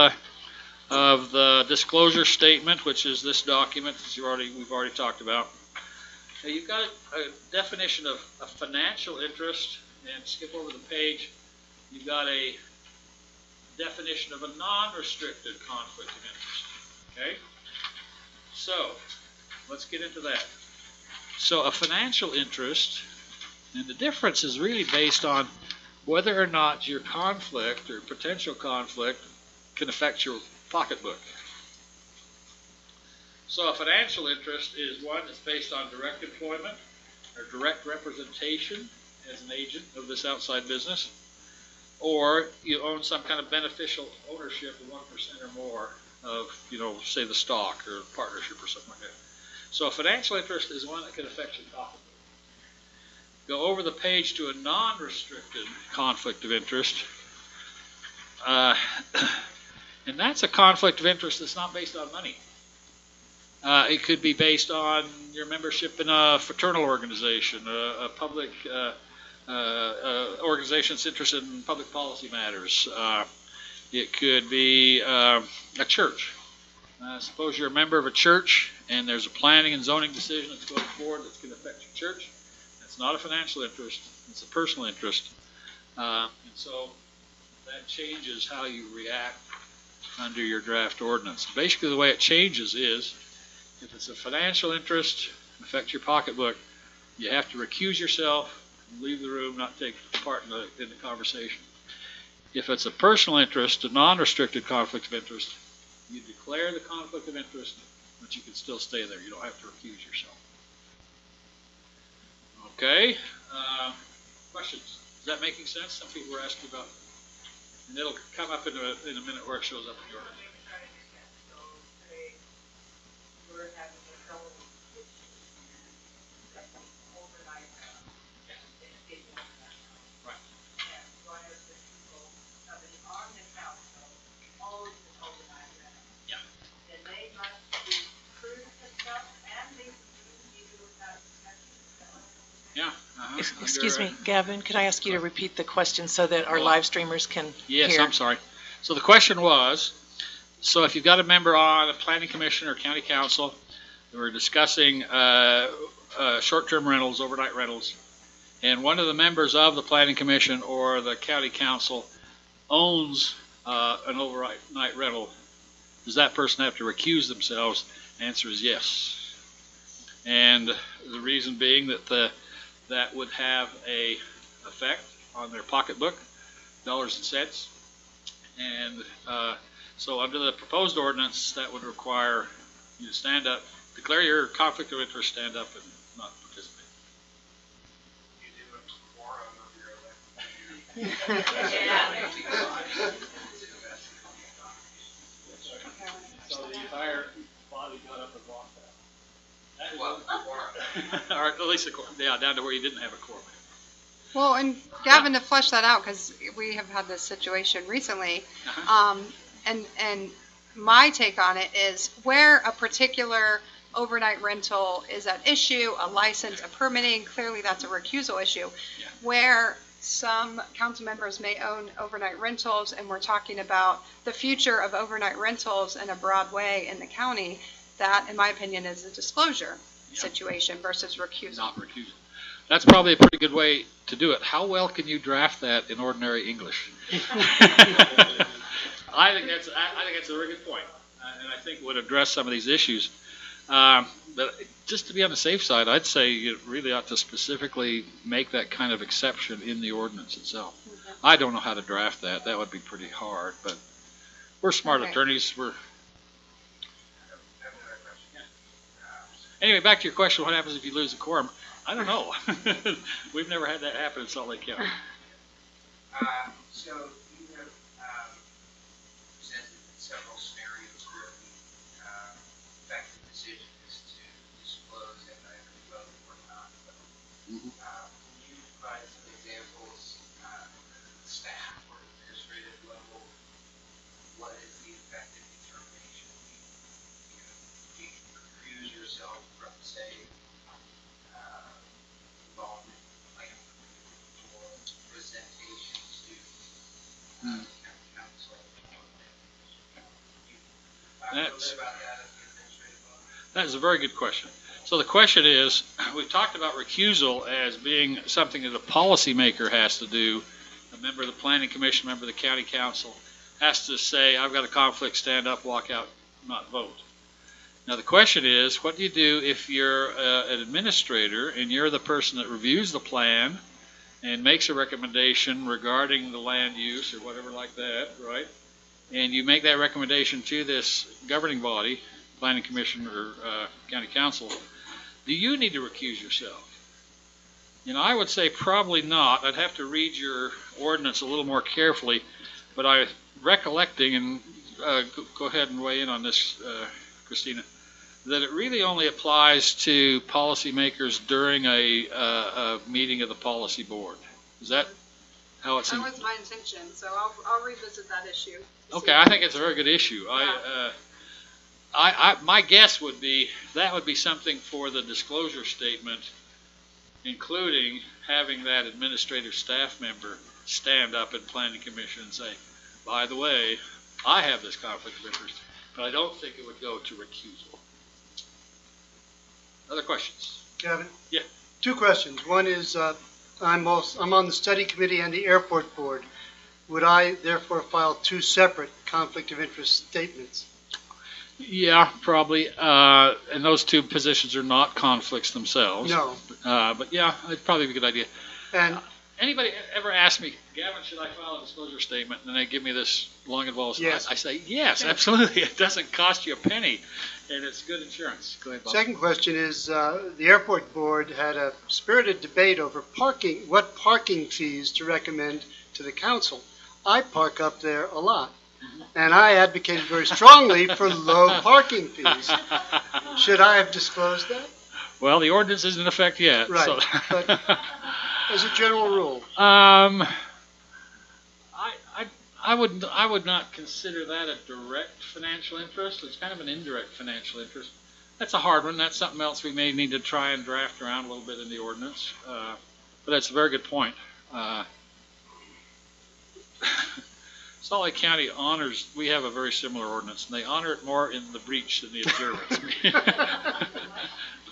Speaker 6: the disclosure statement, which is this document that we've already talked about. Now you've got a definition of a financial interest, and skip over the page. You've got a definition of a non-restricted conflict of interest. Okay? So, let's get into that. So, a financial interest, and the difference is really based on whether or not your conflict or potential conflict can affect your pocketbook. So a financial interest is one that's based on direct employment or direct representation as an agent of this outside business, or you own some kind of beneficial ownership of 1% or more of, say the stock or partnership or something like that. So a financial interest is one that can affect your pocketbook. Go over the page to a non-restricted conflict of interest. And that's a conflict of interest that's not based on money. It could be based on your membership in a fraternal organization, a public organization that's interested in public policy matters. It could be a church. Suppose you're a member of a church and there's a planning and zoning decision that's going forward that's going to affect your church. That's not a financial interest. It's a personal interest. And so that changes how you react under your draft ordinance. Basically, the way it changes is, if it's a financial interest, affects your pocketbook, you have to recuse yourself, leave the room, not take part in the conversation. If it's a personal interest, a non-restricted conflict of interest, you declare the conflict of interest, but you can still stay there. You don't have to recuse yourself. Okay. Questions? Is that making sense? Some people were asking about, and it'll come up in a minute where it shows up in your. Yeah.
Speaker 5: Excuse me, Gavin, could I ask you to repeat the question so that our live streamers can hear?
Speaker 6: Yes, I'm sorry. So the question was, so if you've got a member on a planning commission or county council, we're discussing short-term rentals, overnight rentals, and one of the members of the planning commission or the county council owns an overnight rental, does that person have to recuse themselves? The answer is yes. And the reason being that that would have a effect on their pocketbook, dollars and cents. And so under the proposed ordinance, that would require you to stand up, declare your conflict of interest, stand up, and not participate.
Speaker 8: You do a quorum of your
Speaker 6: So the entire body got up and walked out. That was or at least down to where you didn't have a quorum.
Speaker 9: Well, and Gavin, to flesh that out, because we have had this situation recently, and my take on it is where a particular overnight rental is at issue, a license, a permitting, clearly that's a recusal issue.
Speaker 6: Yeah.
Speaker 9: Where some council members may own overnight rentals, and we're talking about the future of overnight rentals in a broad way in the county, that, in my opinion, is a disclosure situation versus recusal.
Speaker 6: Not recusal. That's probably a pretty good way to do it. How well can you draft that in ordinary English? I think that's a very good point, and I think would address some of these issues. But just to be on the safe side, I'd say you really ought to specifically make that kind of exception in the ordinance itself. Mm-hmm. I don't know how to draft that. That would be pretty hard, but we're smart attorneys. Anyway, back to your question, what happens if you lose a quorum? I don't know. We've never had that happen in Salt Lake County.
Speaker 10: So you have presented several scenarios where the effective decision is to disclose that I have voted or not vote. Can you provide some examples at the staff or administrative level? What is the effective determination? Do you recuse yourself from, say, involvement in plan or presentations to county council?
Speaker 6: That is a very good question. So the question is, we've talked about recusal as being something that a policymaker has to do. A member of the planning commission, member of the county council has to say, I've got a conflict, stand up, walk out, not vote. Now the question is, what do you do if you're an administrator and you're the person that reviews the plan and makes a recommendation regarding the land use or whatever like that, right? And you make that recommendation to this governing body, planning commission or county council, do you need to recuse yourself? And I would say probably not. I'd have to read your ordinance a little more carefully, but I recollecting, and go ahead and weigh in on this, Christina, that it really only applies to policymakers during a meeting of the policy board. Is that how it's?
Speaker 9: That was my intention, so I'll revisit that issue.
Speaker 6: Okay, I think it's a very good issue. My guess would be that would be something for the disclosure statement, including having that administrative staff member stand up in planning commission and say, by the way, I have this conflict of interest, but I don't think it would go to recusal. Other questions?
Speaker 11: Gavin?
Speaker 6: Yeah.
Speaker 11: Two questions. One is, I'm on the study committee and the airport board. Would I therefore file two separate conflict of interest statements?
Speaker 6: Yeah, probably. And those two positions are not conflicts themselves.
Speaker 11: No.
Speaker 6: But yeah, it'd probably be a good idea.
Speaker 11: And
Speaker 6: anybody ever ask me, Gavin, should I file a disclosure statement? And they give me this long involved.
Speaker 11: Yes.
Speaker 6: I say, yes, absolutely. It doesn't cost you a penny, and it's good insurance. Go ahead, Bob.
Speaker 11: second question is, the airport board had a spirited debate over what parking fees to recommend to the council. I park up there a lot, and I advocated very strongly for low parking fees. Should I have disclosed that?
Speaker 6: Well, the ordinance isn't in effect yet.
Speaker 11: Right,
Speaker 6: So.
Speaker 11: but as a general rule.
Speaker 6: I would not consider that a direct financial interest. It's kind of an indirect financial interest. That's a hard one. That's something else we may need to try and draft around a little bit in the ordinance. But that's a very good point. Salt Lake County honors, we have a very similar ordinance, and they honor it more in the breach than the observance.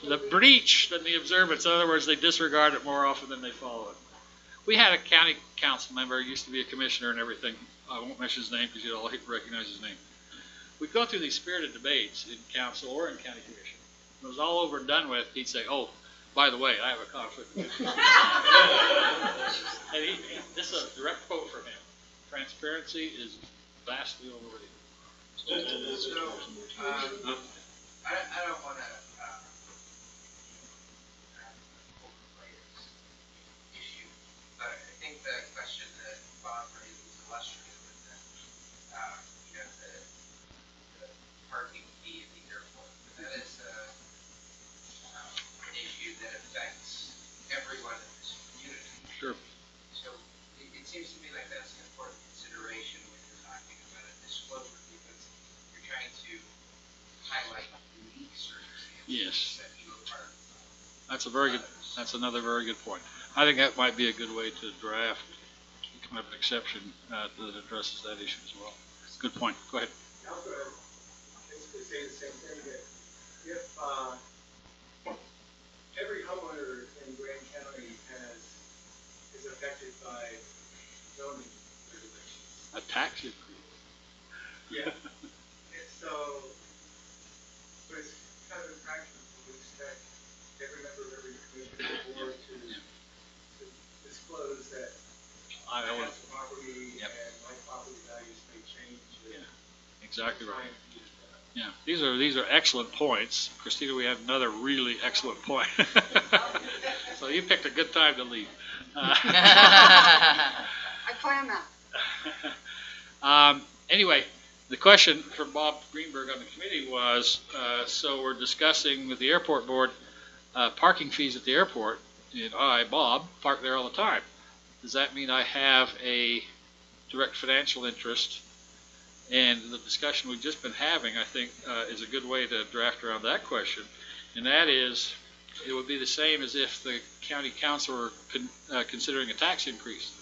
Speaker 6: The breach than the observance. In other words, they disregard it more often than they follow it. We had a county council member, used to be a commissioner and everything. I won't mention his name because you'd all recognize his name. We'd go through these spirited debates in council or in county commission. When it was all over and done with, he'd say, oh, by the way, I have a conflict of interest. And this is a direct quote from him. Transparency is vastly overrated.
Speaker 10: I don't want to overplay this issue, but I think the question that Bob raised is illustrative of that, the parking fee at the airport. That is an issue that affects everyone in this community.
Speaker 6: Sure.
Speaker 10: So it seems to me like that's an important consideration when you're talking about a disclosure, because you're trying to highlight unique circumstances
Speaker 6: Yes.
Speaker 10: that you are part of.
Speaker 6: That's another very good point. I think that might be a good way to draft, come up with an exception that addresses that issue as well. Good point. Go ahead.
Speaker 8: I was going to basically say the same thing, that if every homeowner in Grand County is affected by zoning regulations.
Speaker 6: A tax increase.
Speaker 8: Yeah. And so, but it's kind of impractical to expect every member of every commission board to disclose that I have property
Speaker 6: Yep.
Speaker 8: and my property values may change.
Speaker 6: Exactly right. Yeah, these are excellent points. Christina, we had another really excellent point. So you picked a good time to leave.
Speaker 9: I planned that.
Speaker 6: Anyway, the question from Bob Greenberg on the committee was, so we're discussing with the airport board parking fees at the airport, and I, Bob, park there all the time. Does that mean I have a direct financial interest? And the discussion we've just been having, I think, is a good way to draft around that question. And that is, it would be the same as if the county council were considering a tax increase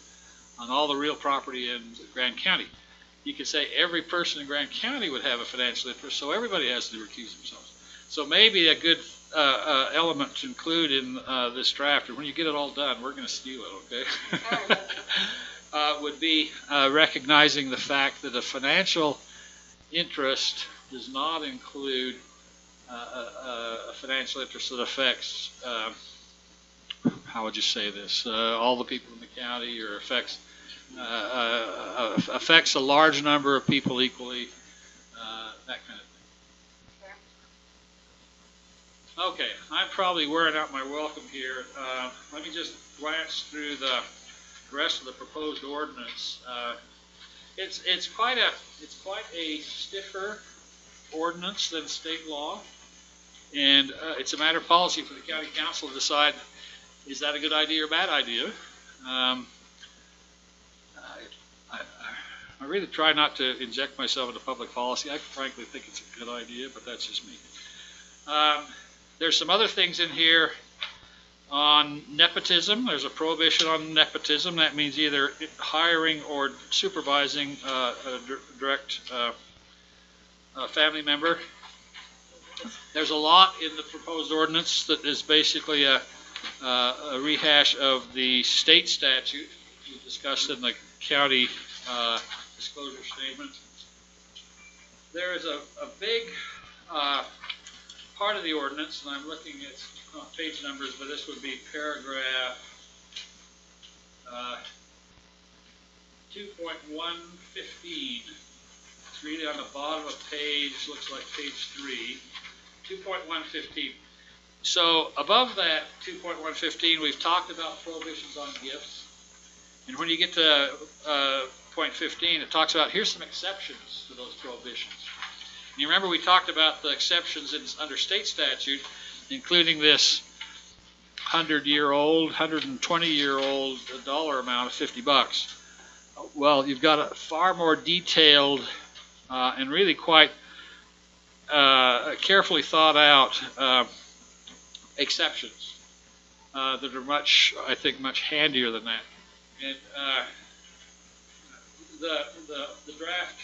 Speaker 6: on all the real property in Grand County. You could say every person in Grand County would have a financial interest, so everybody has to recuse themselves. So maybe a good element to include in this draft, and when you get it all done, we're going to steal it, okay? Would be recognizing the fact that a financial interest does not include a financial interest that affects, how would you say this, all the people in the county, or affects a large number of people equally, that kind of thing. Okay, I'm probably wearing out my welcome here. Let me just glance through the rest of the proposed ordinance. It's quite a stiffer ordinance than state law, and it's a matter of policy for the county council to decide, is that a good idea or bad idea? I really try not to inject myself into public policy. I frankly think it's a good idea, but that's just me. There's some other things in here on nepotism. There's a prohibition on nepotism. That means either hiring or supervising a direct family member. There's a lot in the proposed ordinance that is basically a rehash of the state statute we discussed in the county disclosure statement. There is a big part of the ordinance, and I'm looking at page numbers, but this would be paragraph 2.115. It's really on the bottom of page, looks like page 3. 2.115. So above that 2.115, we've talked about prohibitions on gifts. And when you get to point 15, it talks about here's some exceptions to those prohibitions. And you remember we talked about the exceptions under state statute, including this 100-year-old, 120-year-old dollar amount of $50. Well, you've got a far more detailed and really quite carefully thought out exceptions that are I think, much handier than that. And the draft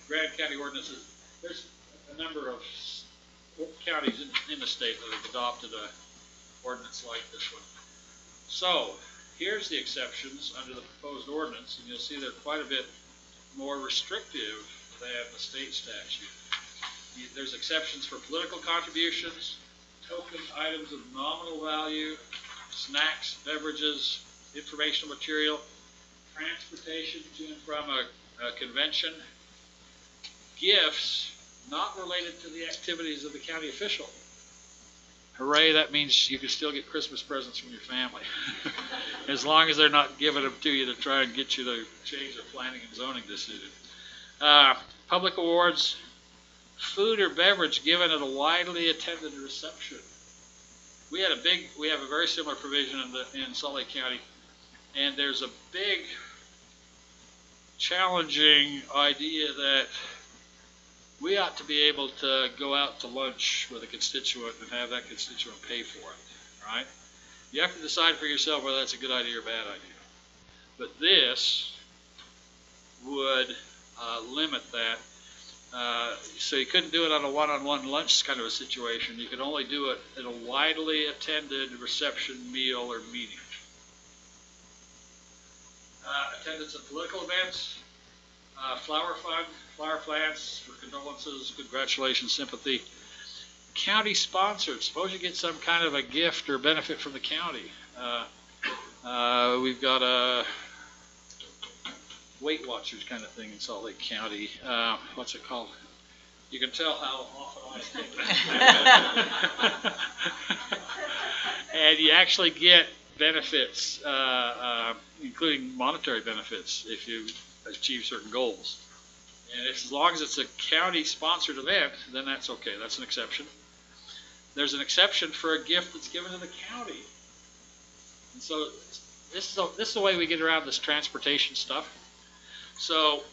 Speaker 6: Grand County ordinances, there's a number of counties in the state that have adopted an ordinance like this one. So here's the exceptions under the proposed ordinance, and you'll see they're quite a bit more restrictive than the state statute. There's exceptions for political contributions, token items of nominal value, snacks, beverages, informational material, transportation to and from a convention, gifts not related to the activities of the county official. Hooray, that means you can still get Christmas presents from your family. As long as they're not giving them to you to try and get you to change their planning and zoning decision. Public awards, food or beverage given at a widely attended reception. We have a very similar provision in Salt Lake County, and there's a big challenging idea that we ought to be able to go out to lunch with a constituent and have that constituent pay for it, right? You have to decide for yourself whether that's a good idea or a bad idea. But this would limit that. So you couldn't do it on a one-on-one lunch kind of a situation. You could only do it at a widely attended reception, meal, or meeting. Attendance at political events, flower fund, flower plants for condolences, congratulations, sympathy. County sponsored. Suppose you get some kind of a gift or benefit from the county. We've got a Weight Watchers kind of thing in Salt Lake County. What's it called? You can tell how often I skip that. And you actually get benefits, including monetary benefits, if you achieve certain goals. And as long as it's a county-sponsored event, then that's okay. That's an exception. There's an exception for a gift that's given to the county. And so this is the way we get around this transportation stuff. So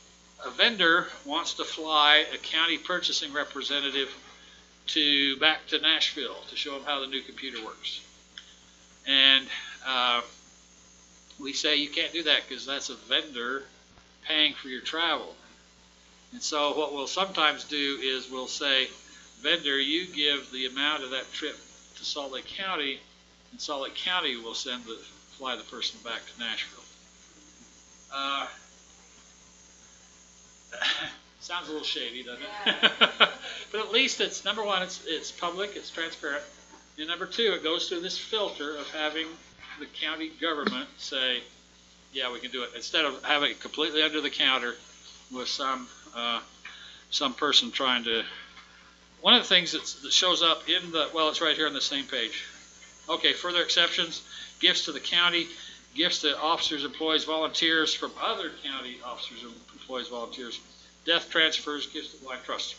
Speaker 6: a vendor wants to fly a county purchasing representative back to Nashville to show them how the new computer works. And we say you can't do that because that's a vendor paying for your travel. And so what we'll sometimes do is we'll say, vendor, you give the amount of that trip to Salt Lake County, and Salt Lake County will fly the person back to Nashville. Sounds a little shady, doesn't it? But at least it's, number one, it's public, it's transparent. And number two, it goes through this filter of having the county government say, yeah, we can do it, instead of having it completely under the counter with some person trying to one of the things that shows up in the, well, it's right here on the same page. Okay, further exceptions, gifts to the county, gifts to officers, employees, volunteers from other county officers, employees, volunteers, death transfers, gifts to blind trusts.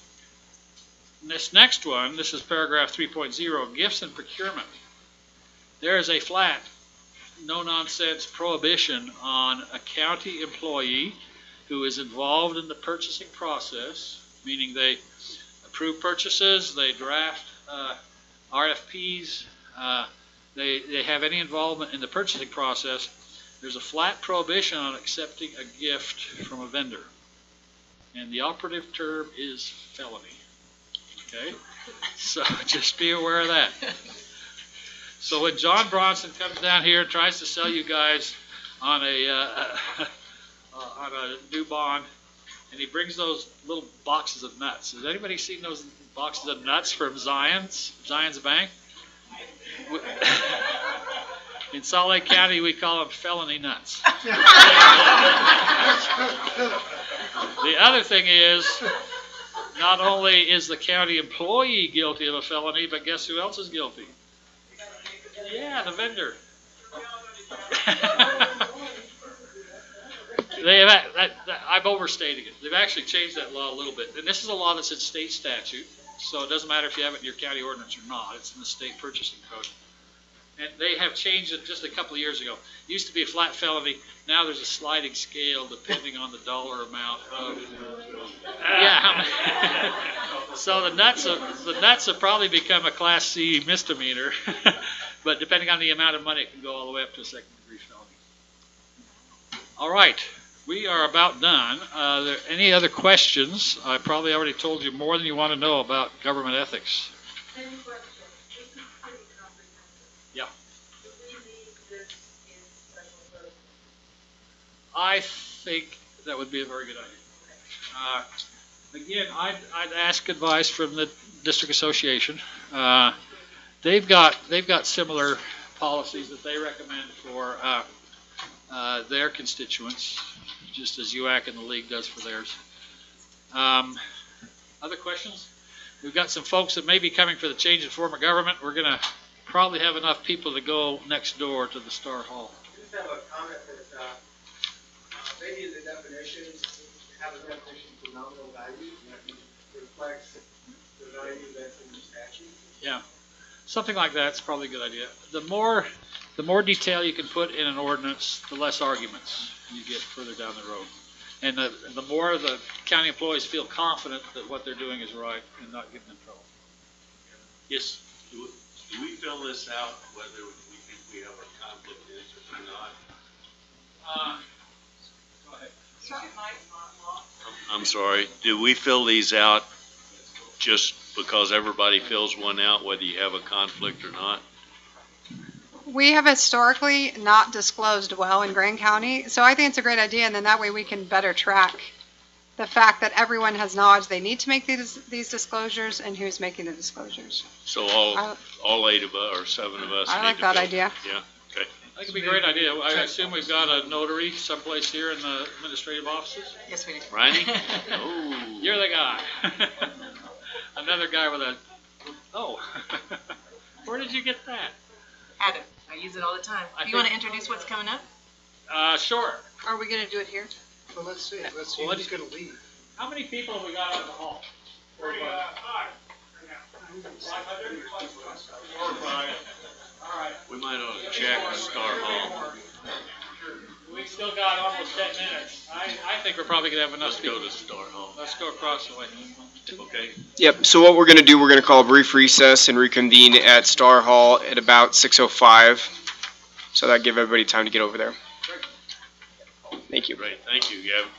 Speaker 6: This next one, this is paragraph 3.0, gifts and procurement. There is a flat, no-nonsense prohibition on a county employee who is involved in the purchasing process, meaning they approve purchases, they draft RFPs, they have any involvement in the purchasing process. There's a flat prohibition on accepting a gift from a vendor. And the operative term is felony. Okay? So just be aware of that. So when John Bronson comes down here and tries to sell you guys on a new bond, and he brings those little boxes of nuts. Has anybody seen those boxes of nuts from Zion's Bank? In Salt Lake County, we call them felony nuts. The other thing is, not only is the county employee guilty of a felony, but guess who else is guilty? Yeah, the vendor. I'm overstating it. They've actually changed that law a little bit. And this is a law that's in state statute, so it doesn't matter if you have it in your county ordinance or not. It's in the state purchasing code. And they have changed it just a couple of years ago. It used to be a flat felony. Now there's a sliding scale depending on the dollar amount of. Yeah. So the nuts have probably become a Class C misdemeanor, but depending on the amount of money, it can go all the way up to a second-degree felony. All right, we are about done. Are there any other questions? I probably already told you more than you want to know about government ethics. I think that would be a very good idea. Again, I'd ask advice from the district association. They've got similar policies that they recommend for their constituents, just as UAC and the league does for theirs. Other questions? We've got some folks that may be coming for the change in form of government. We're going to probably have enough people to go next door to the Star Hall.
Speaker 8: I just have a comment that maybe the definitions have a definition for nominal value, and that reflects the value that's in the statute.
Speaker 6: Yeah, something like that's probably a good idea. The more detail you can put in an ordinance, the less arguments you get further down the road. And the more the county employees feel confident that what they're doing is right and not getting in trouble. Yes?
Speaker 4: Do we fill this out whether we think we have a conflict of interest or not?
Speaker 6: Go ahead.
Speaker 4: I'm sorry. Do we fill these out just because everybody fills one out, whether you have a conflict or not?
Speaker 9: We have historically not disclosed well in Grand County, so I think it's a great idea, and then that way we can better track the fact that everyone has knowledge they need to make these disclosures and who's making the disclosures.
Speaker 4: So all 8 of us or 7 of us.
Speaker 9: I like that idea.
Speaker 4: Yeah. Okay.
Speaker 6: That could be a great idea. I assume we've got a notary someplace here in the administrative offices.
Speaker 5: Yes, we do.
Speaker 4: Riney? Oh.
Speaker 6: You're the guy. Another guy with a. Oh. Where did you get that?
Speaker 5: Had it. I use it all the time. You want to introduce what's coming up?
Speaker 6: Sure.
Speaker 9: Are we going to do it here?
Speaker 11: Well, let's see who's going to lead.
Speaker 6: How many people have we got out of the hall?
Speaker 8: 5 right now.
Speaker 6: 4 or 5. All right.
Speaker 4: We might ought to check Star Hall.
Speaker 6: We still got almost 10 minutes. I think we're probably going to have enough
Speaker 4: Let's
Speaker 6: people.
Speaker 4: go to Star Hall.
Speaker 6: Let's go across the way.
Speaker 4: Okay.
Speaker 3: Yep, so what we're going to do, we're going to call a brief recess and reconvene at Star Hall at about 6:05. So that'll give everybody time to get over there. Thank you.
Speaker 4: Great. Thank you, Gavin.